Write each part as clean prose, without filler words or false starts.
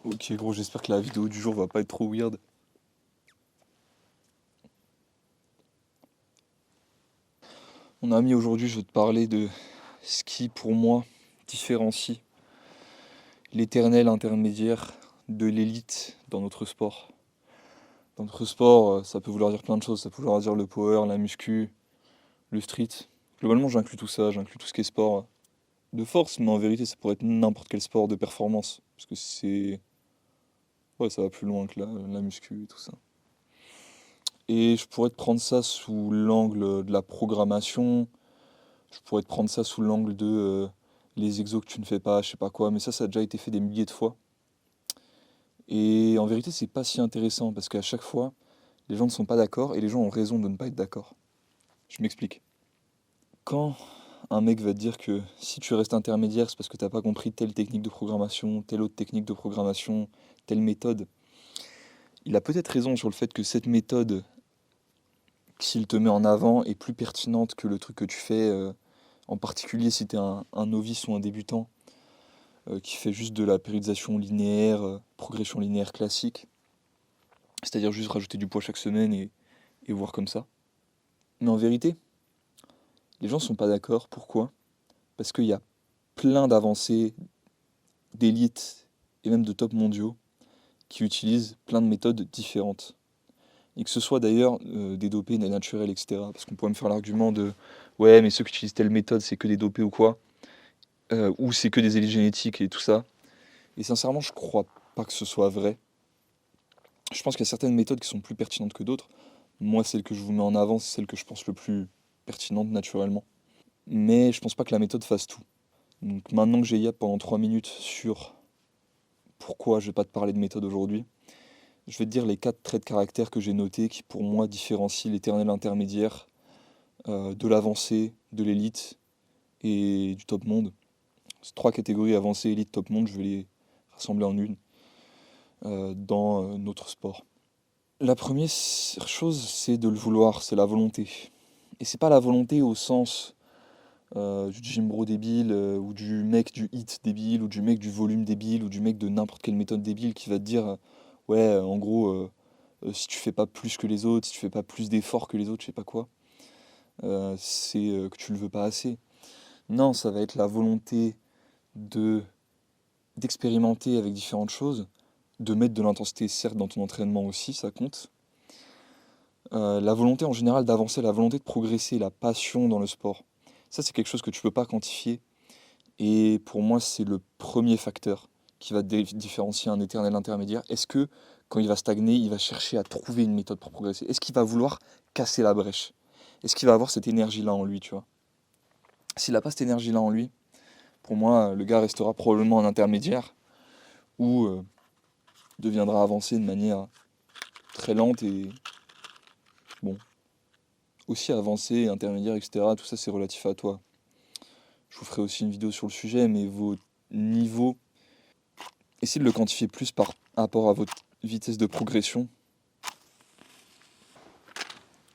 Ok gros, j'espère que la vidéo du jour va pas être trop weird. Mon ami, aujourd'hui je vais te parler de ce qui pour moi différencie l'éternel intermédiaire de l'élite dans notre sport. Dans notre sport, ça peut vouloir dire plein de choses, ça peut vouloir dire le power, la muscu, le street. Globalement j'inclus tout ça, j'inclus tout ce qui est sport de force, mais en vérité ça pourrait être n'importe quel sport de performance. Parce que c'est... Ouais, ça va plus loin que la muscu et tout ça. Et je pourrais te prendre ça sous l'angle de la programmation. Je pourrais te prendre ça sous l'angle de les exos que tu ne fais pas, je sais pas quoi, mais ça a déjà été fait des milliers de fois. Et en vérité, c'est pas si intéressant parce qu'à chaque fois, les gens ne sont pas d'accord et les gens ont raison de ne pas être d'accord. Je m'explique. Quand un mec va te dire que si tu restes intermédiaire, c'est parce que t'as pas compris telle technique de programmation, telle autre technique de programmation, telle méthode, il a peut-être raison sur le fait que cette méthode, s'il te met en avant, est plus pertinente que le truc que tu fais, en particulier si tu es un novice ou un débutant. Qui fait juste de la périodisation linéaire, progression linéaire classique, c'est-à-dire juste rajouter du poids chaque semaine et voir comme ça. Mais en vérité, les gens sont pas d'accord. Pourquoi? Parce qu'il y a plein d'avancées d'élites et même de top mondiaux qui utilisent plein de méthodes différentes. Et que ce soit d'ailleurs des dopés, des naturels, etc. Parce qu'on pourrait me faire l'argument de ouais, mais ceux qui utilisent telle méthode, c'est que des dopés ou quoi, ou c'est que des élites génétiques et tout ça. Et sincèrement, je crois pas que ce soit vrai. Je pense qu'il y a certaines méthodes qui sont plus pertinentes que d'autres. Moi, celle que je vous mets en avant, c'est celle que je pense le plus pertinente naturellement. Mais je pense pas que la méthode fasse tout. Donc maintenant que j'ai yap pendant 3 minutes sur pourquoi je vais pas te parler de méthode aujourd'hui, je vais te dire les 4 traits de caractère que j'ai notés qui pour moi différencient l'éternel intermédiaire de l'avancée, de l'élite et du top monde. Ces 3 catégories, avancée, élite, top monde, je vais les rassembler en une dans notre sport. La première chose, c'est de le vouloir, c'est la volonté. Et c'est pas la volonté au sens du gym bro débile, ou du mec du hit débile, ou du mec du volume débile, ou du mec de n'importe quelle méthode débile qui va te dire ouais, en gros, si tu fais pas plus que les autres, si tu fais pas plus d'efforts que les autres, je sais pas quoi, c'est que tu le veux pas assez. Non, ça va être la volonté de d'expérimenter avec différentes choses, de mettre de l'intensité certes dans ton entraînement aussi, ça compte. La volonté en général d'avancer, la volonté de progresser, la passion dans le sport. Ça, c'est quelque chose que tu peux pas quantifier. Et pour moi, c'est le premier facteur qui va différencier un éternel intermédiaire. Est-ce que quand il va stagner, il va chercher à trouver une méthode pour progresser? Est-ce qu'il va vouloir casser la brèche? Est-ce qu'il va avoir cette énergie-là en lui, tu vois? S'il n'a pas cette énergie-là en lui, pour moi, le gars restera probablement un intermédiaire ou deviendra avancé de manière très lente et bon, aussi avancé, intermédiaire, etc. Tout ça, c'est relatif à toi. Je vous ferai aussi une vidéo sur le sujet, mais vos niveaux, essayez de le quantifier plus par rapport à votre vitesse de progression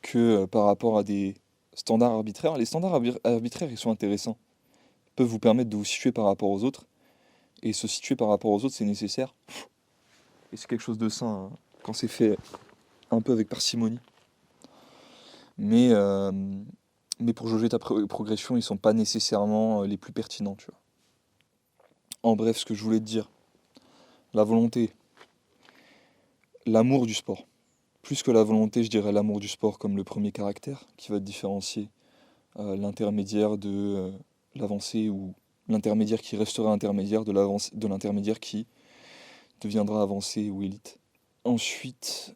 que par rapport à des standards arbitraires. Les standards arbitraires, ils sont intéressants. Ils peuvent vous permettre de vous situer par rapport aux autres. Et se situer par rapport aux autres, c'est nécessaire. Et c'est quelque chose de sain hein, quand c'est fait un peu avec parcimonie. Mais, euh, mais pour jauger ta progression, ils sont pas nécessairement les plus pertinents, tu vois. En bref, ce que je voulais te dire, la volonté, l'amour du sport. Plus que la volonté, je dirais l'amour du sport comme le premier caractère qui va te différencier l'intermédiaire de l'avancée ou l'intermédiaire qui restera intermédiaire de l'intermédiaire qui deviendra avancé ou élite. Ensuite,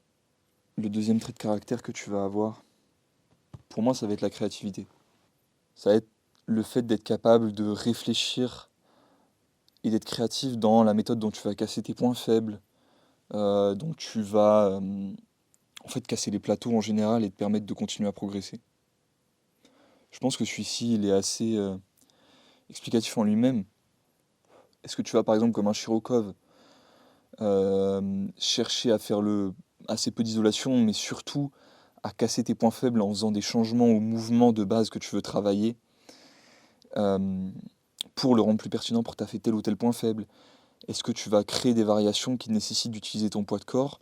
le deuxième trait de caractère que tu vas avoir, pour moi, ça va être la créativité. Ça va être le fait d'être capable de réfléchir et d'être créatif dans la méthode dont tu vas casser tes points faibles, dont tu vas en fait casser les plateaux en général et te permettre de continuer à progresser. Je pense que celui-ci, il est assez explicatif en lui-même. Est-ce que tu vas par exemple comme un Shirokov chercher à faire assez peu d'isolation, mais surtout à casser tes points faibles en faisant des changements au mouvement de base que tu veux travailler euh, pour le rendre plus pertinent, pour taffer tel ou tel point faible? Est-ce que tu vas créer des variations qui nécessitent d'utiliser ton poids de corps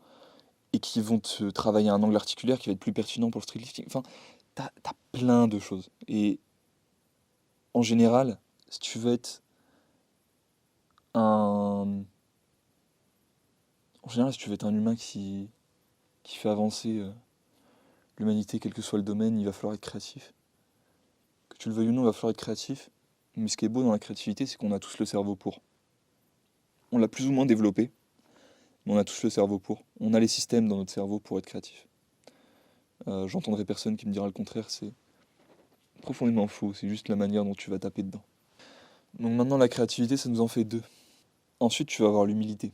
et qui vont te travailler un angle articulaire qui va être plus pertinent pour le street lifting? Enfin, t'as plein de choses. Et en général, si tu veux être un... En général, si tu veux être un humain qui fait avancer l'humanité, quel que soit le domaine, il va falloir être créatif. Que tu le veuilles ou non, il va falloir être créatif. Mais ce qui est beau dans la créativité, c'est qu'on a tous le cerveau pour. On l'a plus ou moins développé, mais on a tous le cerveau pour. On a les systèmes dans notre cerveau pour être créatif. J'entendrai personne qui me dira le contraire, c'est profondément faux, c'est juste la manière dont tu vas taper dedans. Donc maintenant, la créativité, ça nous en fait deux. Ensuite, tu vas avoir l'humilité.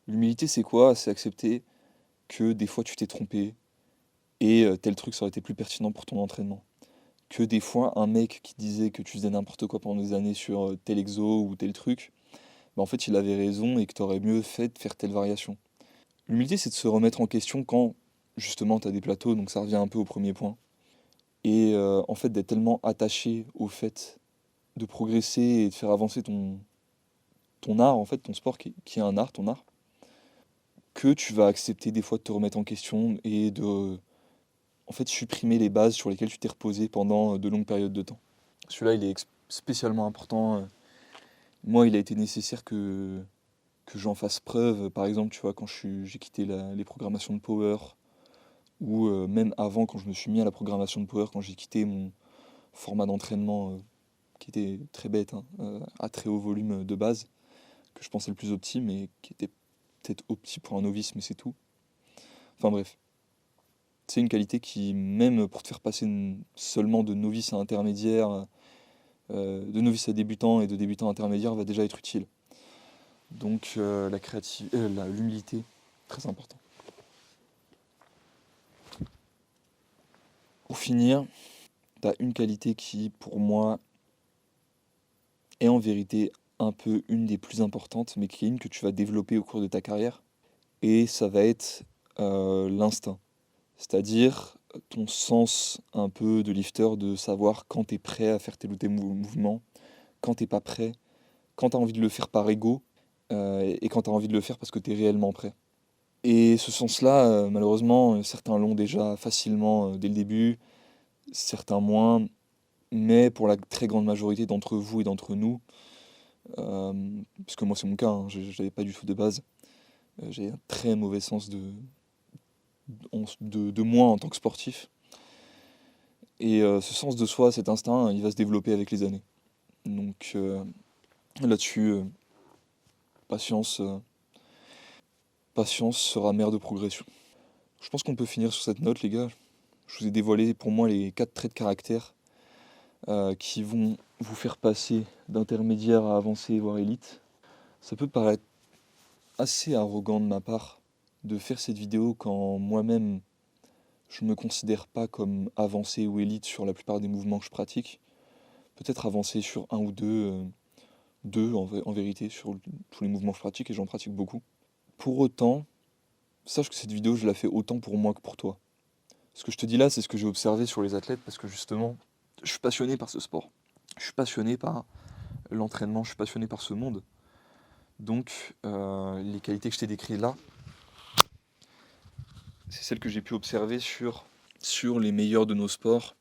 L'humilité, c'est quoi? C'est accepter que des fois tu t'es trompé et tel truc ça aurait été plus pertinent pour ton entraînement. Que des fois, un mec qui disait que tu faisais n'importe quoi pendant des années sur tel exo ou tel truc, bah en fait, il avait raison et que tu aurais mieux fait de faire telle variation. L'humilité, c'est de se remettre en question quand, justement, tu as des plateaux, donc ça revient un peu au premier point. Et en fait, d'être tellement attaché au fait de progresser et de faire avancer ton art, en fait, ton sport qui est un art, ton art, que tu vas accepter des fois de te remettre en question et de, en fait, supprimer les bases sur lesquelles tu t'es reposé pendant de longues périodes de temps. Celui-là, il est spécialement important. Moi, il a été nécessaire que j'en fasse preuve. Par exemple, tu vois, quand j'ai quitté les programmations de Power, ou même avant, quand je me suis mis à la programmation de Power, quand j'ai quitté mon format d'entraînement qui était très bête, hein, à très haut volume de base, que je pensais le plus opti, mais qui était peut-être opti pour un novice, mais c'est tout. Enfin bref, c'est une qualité qui, même pour te faire passer seulement de novice à intermédiaire, de novice à débutant et de débutant à intermédiaire, va déjà être utile. Donc l'humilité, très important. Pour finir, tu as une qualité qui, pour moi, est en vérité un peu une des plus importantes, mais qui est une que tu vas développer au cours de ta carrière. Et ça va être l'instinct. C'est-à-dire ton sens un peu de lifter, de savoir quand tu es prêt à faire tel ou tel mouvement, quand t'es pas prêt, quand tu as envie de le faire par ego, et quand tu as envie de le faire parce que tu es réellement prêt. Et ce sens-là, malheureusement, certains l'ont déjà facilement dès le début, certains moins, mais pour la très grande majorité d'entre vous et d'entre nous, parce que moi c'est mon cas, hein, je n'avais pas du tout de base, j'ai un très mauvais sens de moi en tant que sportif. Et ce sens de soi, cet instinct, il va se développer avec les années. Donc là-dessus, patience, patience sera mère de progression. Je pense qu'on peut finir sur cette note, les gars. Je vous ai dévoilé pour moi les 4 traits de caractère qui vont vous faire passer d'intermédiaire à avancé, voire élite. Ça peut paraître assez arrogant de ma part de faire cette vidéo quand moi-même je ne me considère pas comme avancé ou élite sur la plupart des mouvements que je pratique. Peut-être avancé sur un ou deux en vérité, sur tous les mouvements que je pratique et j'en pratique beaucoup. Pour autant, sache que cette vidéo je la fais autant pour moi que pour toi. Ce que je te dis là, c'est ce que j'ai observé sur les athlètes parce que justement, je suis passionné par ce sport. Je suis passionné par l'entraînement, je suis passionné par ce monde. Donc, les qualités que je t'ai décrites là, c'est celles que j'ai pu observer sur les meilleurs de nos sports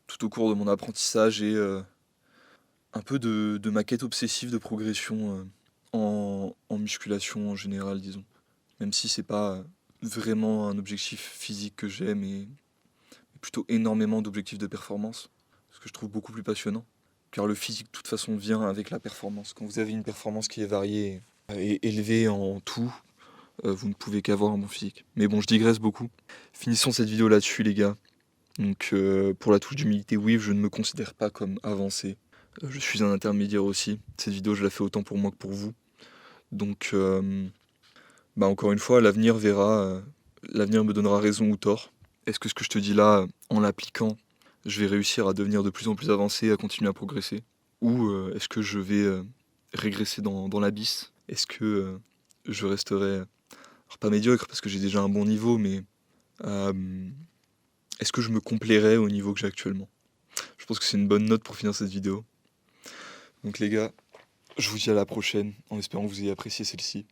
tout au cours de mon apprentissage et un peu de ma quête obsessive de progression en musculation en général, disons. Même si c'est pas vraiment un objectif physique que j'ai, mais plutôt énormément d'objectifs de performance, ce que je trouve beaucoup plus passionnant. Car le physique, de toute façon, vient avec la performance. Quand vous avez une performance qui est variée et élevée en tout, vous ne pouvez qu'avoir un bon physique. Mais bon, je digresse beaucoup. Finissons cette vidéo là-dessus, les gars. Donc, pour la touche d'humilité, oui, je ne me considère pas comme avancé. Je suis un intermédiaire aussi. Cette vidéo, je la fais autant pour moi que pour vous. Donc, bah encore une fois, l'avenir verra. L'avenir me donnera raison ou tort. Est-ce que ce que je te dis là, en l'appliquant, je vais réussir à devenir de plus en plus avancé, à continuer à progresser? Ou est-ce que je vais régresser dans l'abysse? Est-ce que je resterai, alors pas médiocre parce que j'ai déjà un bon niveau, mais est-ce que je me complairai au niveau que j'ai actuellement? Je pense que c'est une bonne note pour finir cette vidéo. Donc les gars, Je vous dis à la prochaine, en espérant que vous ayez apprécié celle-ci.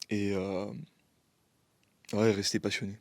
Et ouais, restez passionnés.